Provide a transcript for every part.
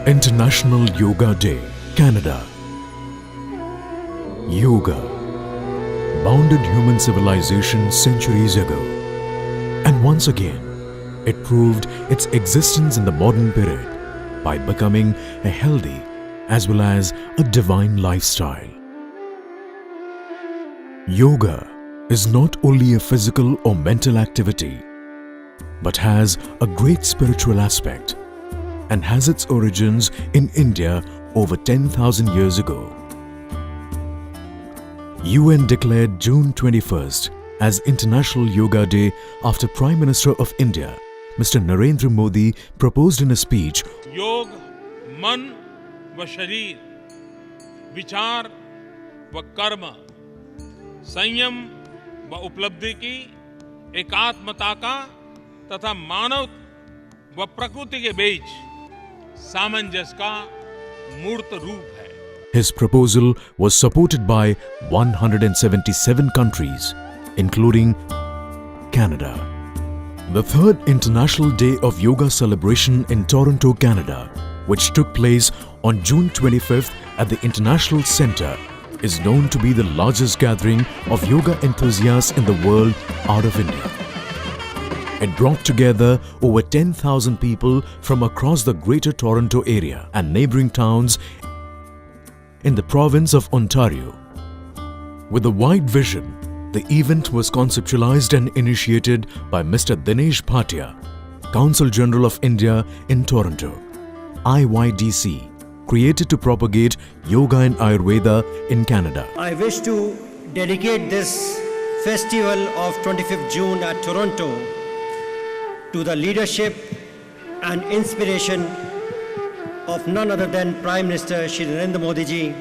International Yoga Day, Canada. Yoga bounded human civilization centuries ago, and once again it proved its existence in the modern period by becoming a healthy as well as a divine lifestyle. Yoga is not only a physical or mental activity, but has a great spiritual aspect and has its origins in India over 10,000 years ago. UN declared June 21st as International Yoga Day after Prime Minister of India, Mr. Narendra Modi, proposed in a speech, योग मन व शरीर, विचार व कर्म, संयम व उपलब्धि की एकात्मता का तथा मानव व प्रकृति के बीच सामंजस्य का मूर्त रूप है. His proposal was supported by 177 countries, including Canada. The third International Day of Yoga celebration in Toronto, Canada, which took place on June 25th at the International Centre, is known to be the largest gathering of yoga enthusiasts in the world out of India. It brought together over 10,000 people from across the Greater Toronto area and neighbouring towns in the province of Ontario. With a wide vision, the event was conceptualized and initiated by Mr. Dinesh Bhatia, Consul General of India in Toronto, IYDC, created to propagate yoga and Ayurveda in Canada. I wish to dedicate this festival of 25th June at Toronto to the leadership and inspiration of none other than Prime Minister Shri Narendra Modi ji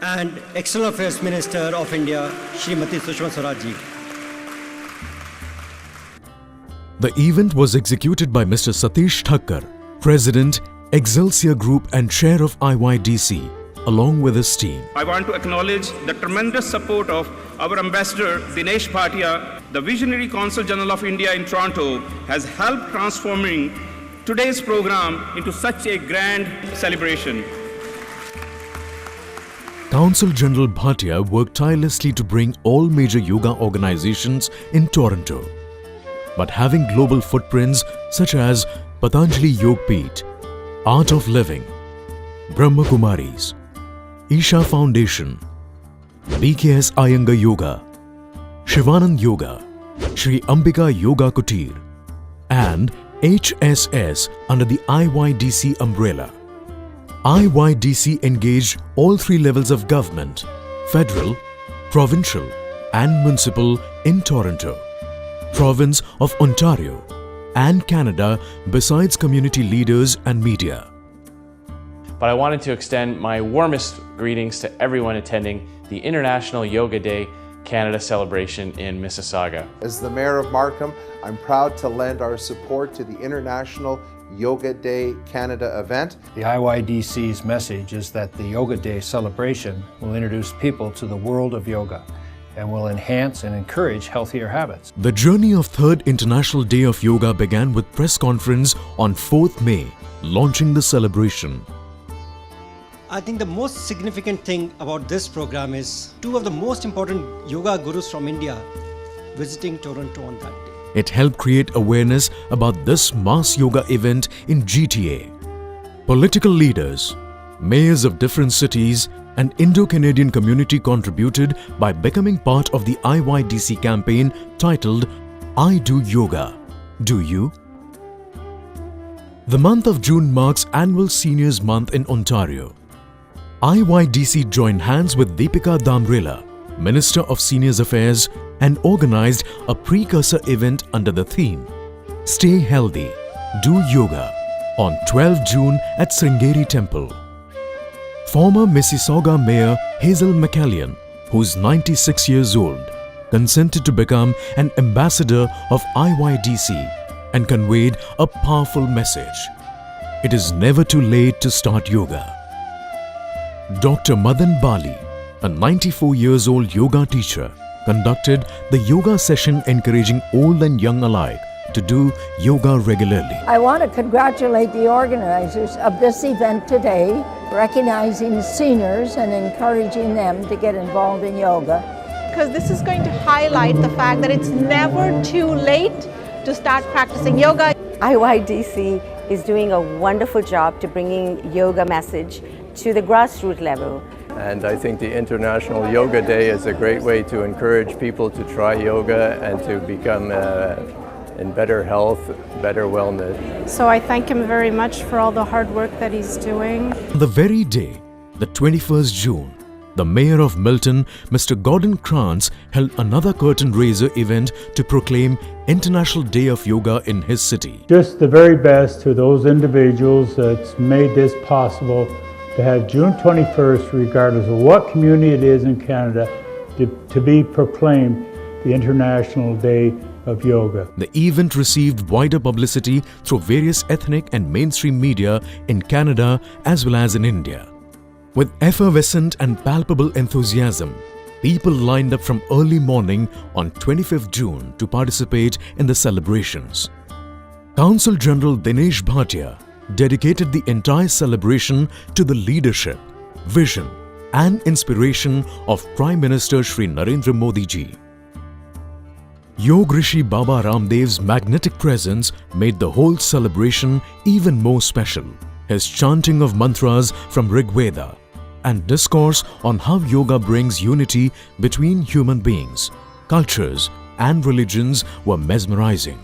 and External Affairs Minister of India, Srimati Sushma Swaraj ji. The event was executed by Mr. Satish Thakkar, President, Excelsior Group and Chair of IYDC, along with his team. I want to acknowledge the tremendous support of our Ambassador Dinesh Bhatia. The visionary Consul General of India in Toronto has helped transforming today's program into such a grand celebration. Consul General Bhatia worked tirelessly to bring all major yoga organizations in Toronto. But having global footprints such as Patanjali Yogpeeth, Art of Living, Brahma Kumaris, Isha Foundation, BKS Iyengar Yoga, Shivanand Yoga, Sri Ambika Yoga Kutir, and HSS under the IYDC umbrella. IYDC engaged all three levels of government, federal, provincial and municipal in Toronto, province of Ontario and Canada, besides community leaders and media. But I wanted to extend my warmest greetings to everyone attending the International Yoga Day Canada celebration in Mississauga. As the Mayor of Markham, I'm proud to lend our support to the International Yoga Day Canada event. The IYDC's message is that the Yoga Day celebration will introduce people to the world of yoga and will enhance and encourage healthier habits. The journey of Third International Day of Yoga began with press conference on 4th May, launching the celebration. I think the most significant thing about this program is two of the most important yoga gurus from India visiting Toronto on that day. It helped create awareness about this mass yoga event in GTA. Political leaders, mayors of different cities and Indo-Canadian community contributed by becoming part of the IYDC campaign titled I Do Yoga, Do You? The month of June marks Annual Seniors Month in Ontario. IYDC joined hands with Deepika Damrela, Minister of Seniors Affairs, and organized a precursor event under the theme Stay Healthy, Do Yoga on 12 June at Sringeri Temple. Former Mississauga Mayor Hazel McCallion, who's 96 years old, consented to become an ambassador of IYDC and conveyed a powerful message. It is never too late to start yoga. Dr. Madan Bali, a 94 years old yoga teacher, conducted the yoga session encouraging old and young alike to do yoga regularly. I want to congratulate the organizers of this event today, recognizing seniors and encouraging them to get involved in yoga. Because this is going to highlight the fact that it's never too late to start practicing yoga. IYDC is doing a wonderful job to bringing yoga message to the grassroots level. And I think the International Yoga Day is a great way to encourage people to try yoga and to become in better health, better wellness. So I thank him very much for all the hard work that he's doing. The very day, the 21st June, the Mayor of Milton, Mr. Gordon Krantz, held another curtain raiser event to proclaim International Day of Yoga in his city. Just the very best to those individuals that's made this possible to have June 21st, regardless of what community it is in Canada, to be proclaimed the International Day of Yoga. The event received wider publicity through various ethnic and mainstream media in Canada as well as in India. With effervescent and palpable enthusiasm, people lined up from early morning on 25th June to participate in the celebrations. Consul General Dinesh Bhatia dedicated the entire celebration to the leadership, vision and inspiration of Prime Minister Shri Narendra Modi ji. Yog Rishi Baba Ramdev's magnetic presence made the whole celebration even more special. His chanting of mantras from Rig Veda and discourse on how yoga brings unity between human beings, cultures and religions were mesmerizing.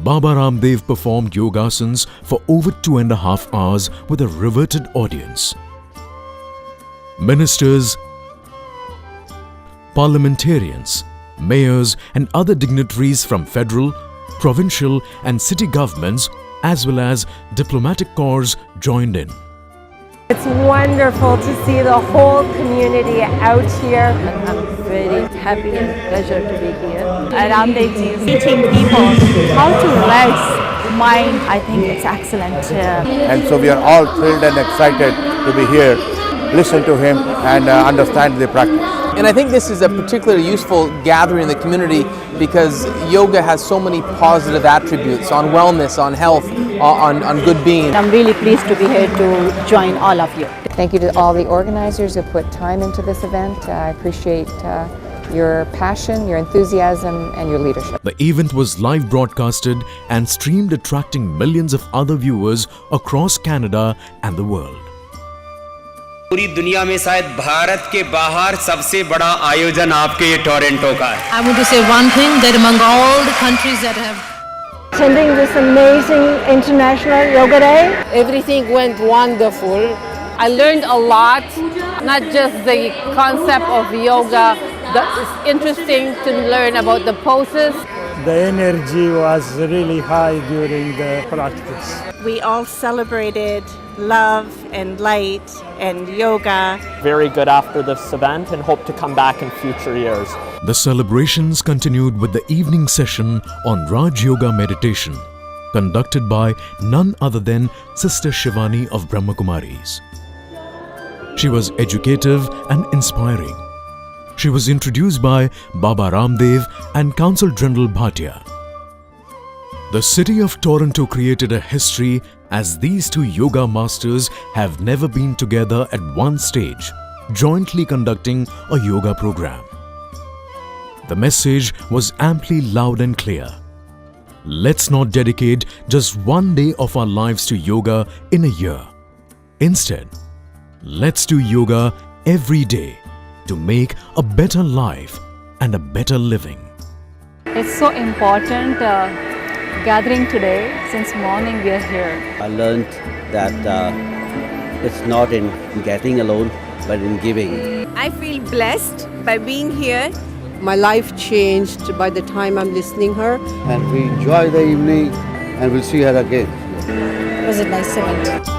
Baba Ramdev performed yogasans for over 2.5 hours with a riveted audience. Ministers, parliamentarians, mayors and other dignitaries from federal, provincial and city governments as well as diplomatic corps joined in. It's wonderful to see the whole community out here. I'm very happy and pleasure to be here. Ramdev ji is teaching people how to relax mind. I think it's excellent. And so we are all thrilled and excited to be here, listen to him and understand the practice. And I think this is a particularly useful gathering in the community because yoga has so many positive attributes on wellness, on health, on good being. I'm really pleased to be here to join all of you. Thank you to all the organizers who put time into this event. I appreciate your passion, your enthusiasm and your leadership. The event was live broadcasted and streamed, attracting millions of other viewers across Canada and the world. पूरी दुनिया में शायद भारत के बाहर सबसे बड़ा आयोजन आपके ये टोरंटो का है. I want to say one thing, that among all the countries that have Attending this amazing International Yoga Day, Everything went wonderful. I learned a lot, not just the concept of yoga. It's interesting to learn about the poses. The energy was really high during the practice. we all celebrated love and light and yoga. Very good after this event and hope to come back in future years. The celebrations continued with the evening session on Raj Yoga meditation, conducted by none other than Sister Shivani of Brahma Kumaris. She was educative and inspiring. She was introduced by Baba Ramdev and Consul General Bhatia. The city of Toronto created a history as these two yoga masters have never been together at one stage, jointly conducting a yoga program. The message was amply loud and clear. Let's not dedicate just one day of our lives to yoga in a year. Instead, let's do yoga every day to make a better life and a better living. It's so important gathering today. Since morning we are here. I learned that it's not in getting alone, but in giving. I feel blessed by being here. My life changed by the time I'm listening her. And we enjoy the evening and we'll see her again. It was a nice event.